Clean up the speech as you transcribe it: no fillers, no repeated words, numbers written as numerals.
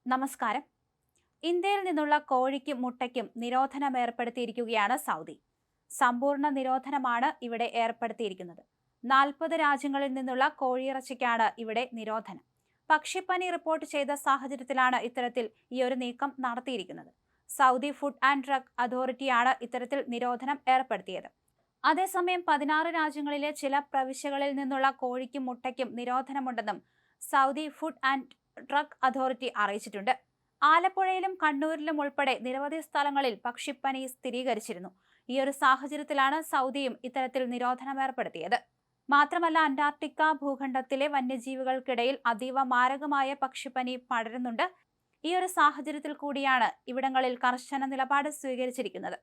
നമസ്കാരം. ഇന്ത്യയിൽ നിന്നുള്ള കോഴിക്കും മുട്ടയ്ക്കും നിരോധനം ഏർപ്പെടുത്തിയിരിക്കുകയാണ് സൗദി. സമ്പൂർണ്ണ നിരോധനമാണ് ഇവിടെ ഏർപ്പെടുത്തിയിരിക്കുന്നത്. 40 രാജ്യങ്ങളിൽ നിന്നുള്ള കോഴിയിറച്ചിക്കാണ് ഇവിടെ നിരോധനം. പക്ഷിപ്പനി റിപ്പോർട്ട് ചെയ്ത സാഹചര്യത്തിലാണ് ഇത്തരത്തിൽ ഈ ഒരു നീക്കം നടത്തിയിരിക്കുന്നത്. സൗദി ഫുഡ് ആൻഡ് ഡ്രഗ് അതോറിറ്റിയാണ് ഇത്തരത്തിൽ നിരോധനം ഏർപ്പെടുത്തിയത്. അതേസമയം 16 രാജ്യങ്ങളിലെ ചില പ്രവിശ്യകളിൽ നിന്നുള്ള കോഴിക്കും മുട്ടയ്ക്കും നിരോധനമുണ്ടെന്നും Saudi food and drug authority അറിയിച്ചിട്ടുണ്ട്. ആലപ്പുഴയിലും കണ്ണൂരിലും ഉൾപ്പെടെ നിരവധി സ്ഥലങ്ങളിൽ പക്ഷിപ്പനി സ്ഥിരീകരിച്ചിരുന്നു. ഈ ഒരു സാഹചര്യത്തിലാണ് സൗദിയും ഇത്തരത്തിൽ നിരോധനം ഏർപ്പെടുത്തിയത്. മാത്രമല്ല, അന്റാർട്ടിക്ക ഭൂഖണ്ഡത്തിലെ വന്യജീവികൾക്കിടയിൽ അതീവ മാരകമായ പക്ഷിപ്പനി പടരുന്നുണ്ട്. ഈ ഒരു സാഹചര്യത്തിൽ കൂടിയാണ് ഇവിടങ്ങളിൽ കർശന നിലപാട് സ്വീകരിച്ചിരിക്കുന്നത്.